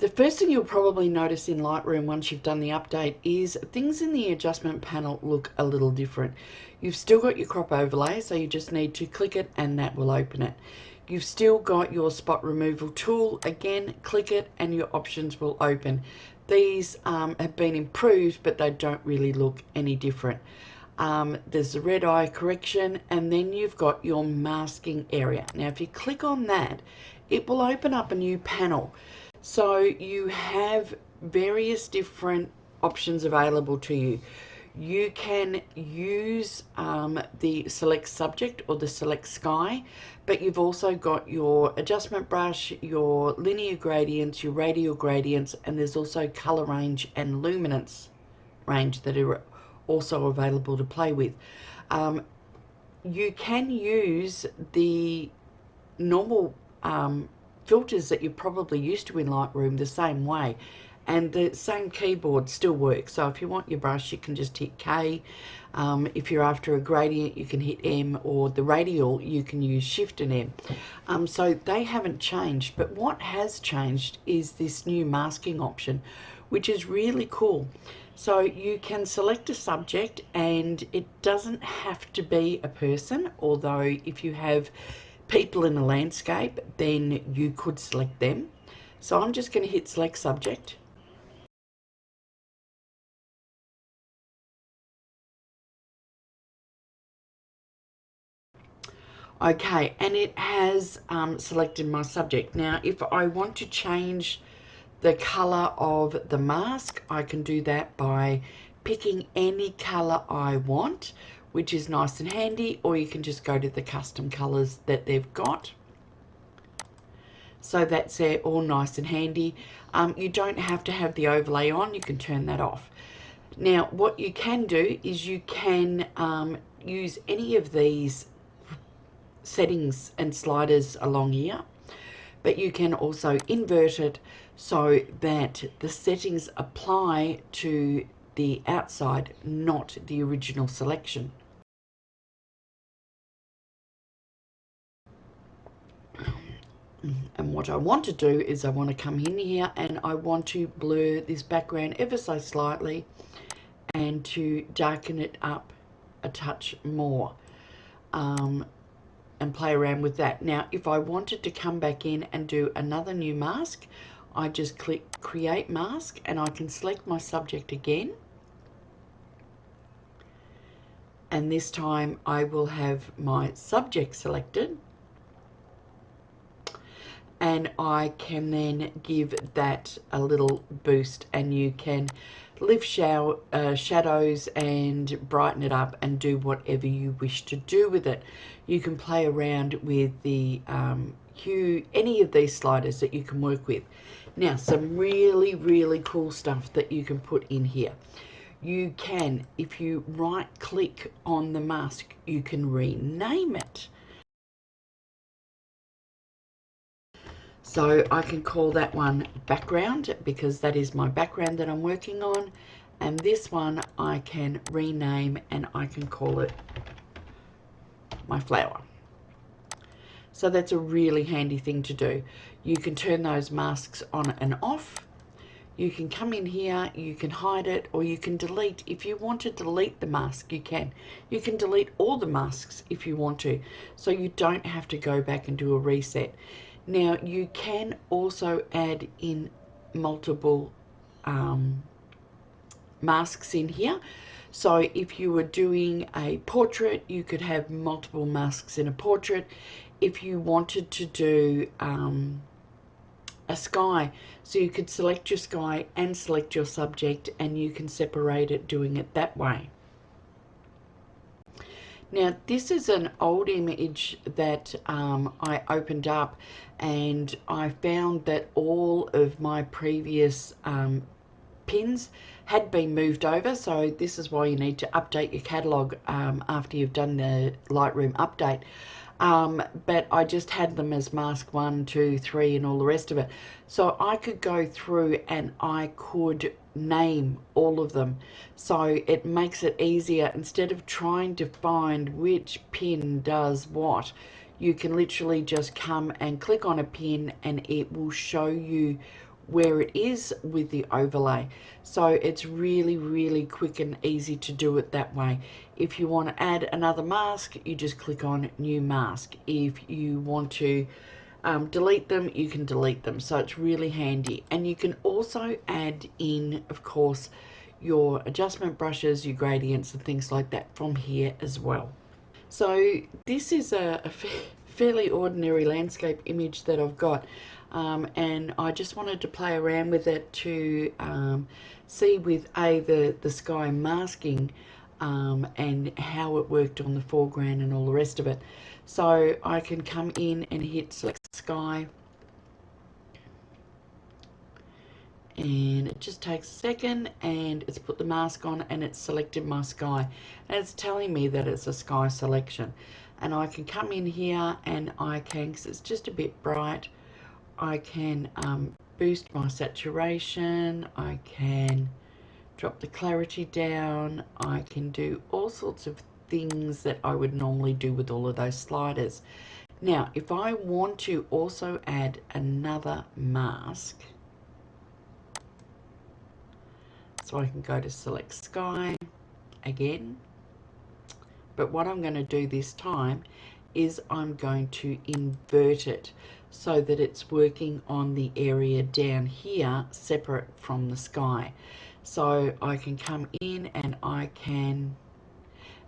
The first thing you'll probably notice in Lightroom once you've done the update is things in the adjustment panel look a little different. You've still got your crop overlay, so you just need to click it and that will open it. You've still got your spot removal tool. Again, click it and your options will open. These have been improved, but they don't really look any different. There's the red eye correction, and then you've got your masking area. Now, if you click on that, it will open up a new panel. So you have various different options available to you. You can use the select subject or the select sky, but you've also got your adjustment brush, your linear gradients, your radial gradients, and there's also color range and luminance range that are also available to play with. You can use the normal filters that you're probably used to in Lightroom the same way, and the same keyboard still works. So if you want your brush, you can just hit K. If you're after a gradient, you can hit M, or the radial, you can use Shift and M. So they haven't changed, but what has changed is this new masking option, which is really cool. So you can select a subject, and it doesn't have to be a person, although if you have people in a landscape, then you could select them. So I'm just going to hit select subject. Okay, and it has selected my subject. Now, if I want to change the color of the mask, I can do that by picking any color I want, which is nice and handy, or you can just go to the custom colors that they've got. So that's all nice and handy. You don't have to have the overlay on, you can turn that off. Now, what you can do is you can use any of these settings and sliders along here, but you can also invert it so that the settings apply to the outside, not the original selection. And what I want to do is I want to come in here and I want to blur this background ever so slightly and to darken it up a touch more, and play around with that. Now, if I wanted to come back in and do another new mask, I just click create mask and I can select my subject again. And this time I will have my subject selected, and I can then give that a little boost, and you can lift shadows and brighten it up and do whatever you wish to do with it. You can play around with the hue, any of these sliders that you can work with. Now, some really cool stuff that you can put in here. You can, if you right click on the mask, you can rename it. So I can call that one background because that is my background that I'm working on. And this one I can rename and I can call it my flower. So that's a really handy thing to do. You can turn those masks on and off. You can come in here, you can hide it, or you can delete. If you want to delete the mask, you can. You can delete all the masks if you want to. So you don't have to go back and do a reset. Now, you can also add in multiple masks in here. So if you were doing a portrait, you could have multiple masks in a portrait. If you wanted to do a sky, so you could select your sky and select your subject, and you can separate it doing it that way. Now, this is an old image that I opened up, and I found that all of my previous pins had been moved over. So this is why you need to update your catalog after you've done the Lightroom update. But I just had them as mask 1, 2, 3 and all the rest of it. So I could go through and I could name all of them. So it makes it easier. Instead of trying to find which pin does what, you can literally just come and click on a pin and it will show you where it is with the overlay. So it's really quick and easy to do it that way. If you want to add another mask, you just click on new mask. If you want to delete them, you can delete them. So it's really handy. And you can also add in, of course, your adjustment brushes, your gradients and things like that from here as well. So this is a fairly ordinary landscape image that I've got, and I just wanted to play around with it to see with the sky masking and how it worked on the foreground and all the rest of it. So I can come in and hit select sky, and it just takes a second, and it's put the mask on and it's selected my sky, and it's telling me that it's a sky selection. And I can come in here and I can, because it's just a bit bright, I can boost my saturation, I can drop the clarity down, I can do all sorts of things that I would normally do with all of those sliders. Now if I want to also add another mask, so I can go to select sky again, but what I'm going to do this time is I'm going to invert it so that it's working on the area down here separate from the sky. So I can come in and I can,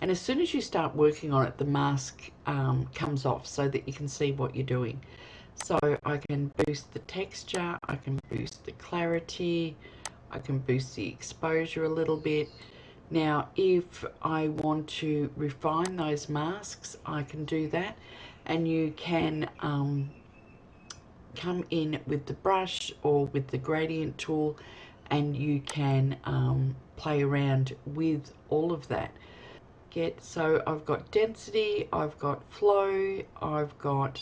and as soon as you start working on it, the mask comes off so that you can see what you're doing. So I can boost the texture, I can boost the clarity, I can boost the exposure a little bit. Now if I want to refine those masks, I can do that, and you can come in with the brush or with the gradient tool, and you can play around with all of that. So I've got density, I've got flow, I've got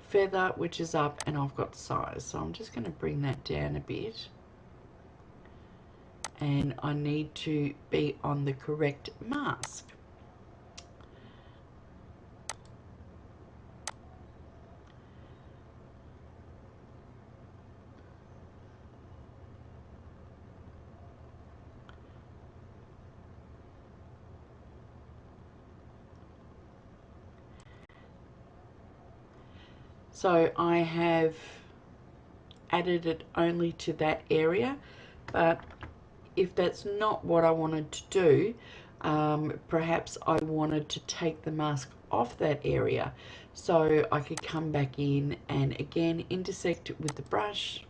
feather, which is up, and I've got size. So I'm just going to bring that down a bit, and I need to be on the correct mask. So I have added it only to that area, but if that's not what I wanted to do, perhaps I wanted to take the mask off that area, so I could come back in and again intersect it with the brush,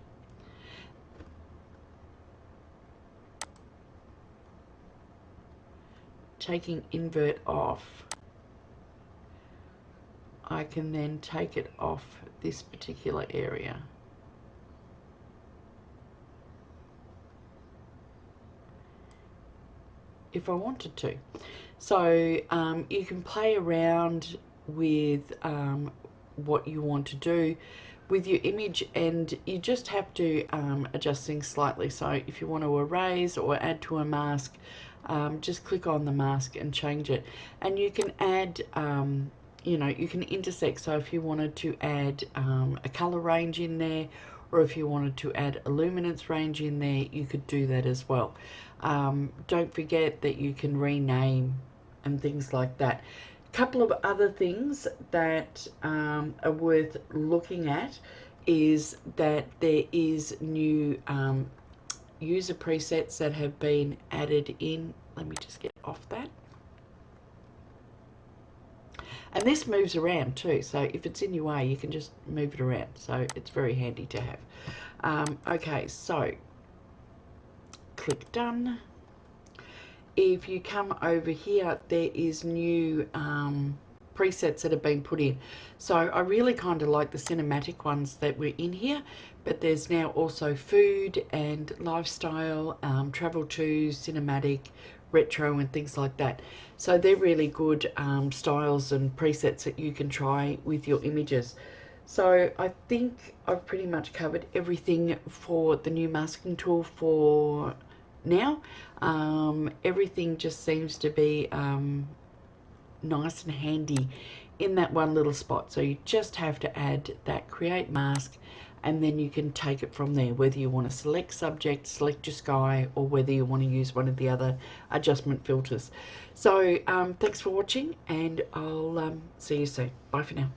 taking invert off. I can then take it off this particular area. If I wanted to. So you can play around with what you want to do with your image, and you just have to adjust things slightly. So if you want to erase or add to a mask, just click on the mask and change it. And you can add you know, you can intersect. So if you wanted to add a color range in there, or if you wanted to add a luminance range in there, you could do that as well. Don't forget that you can rename and things like that. A couple of other things that are worth looking at is that there is new user presets that have been added in. Let me just get off that. And this moves around too, so if it's in your way, you can just move it around. So it's very handy to have. Okay, so click done. If you come over here, there is new presets that have been put in. So I really kind of like the cinematic ones that were in here, but there's now also food and lifestyle, travel to, cinematic, retro and things like that. So they're really good styles and presets that you can try with your images. So I think I've pretty much covered everything for the new masking tool for now. Everything just seems to be nice and handy in that one little spot. So you just have to add that create mask, and then you can take it from there, whether you want to select subject, select your sky, or whether you want to use one of the other adjustment filters. So thanks for watching, and I'll see you soon. Bye for now.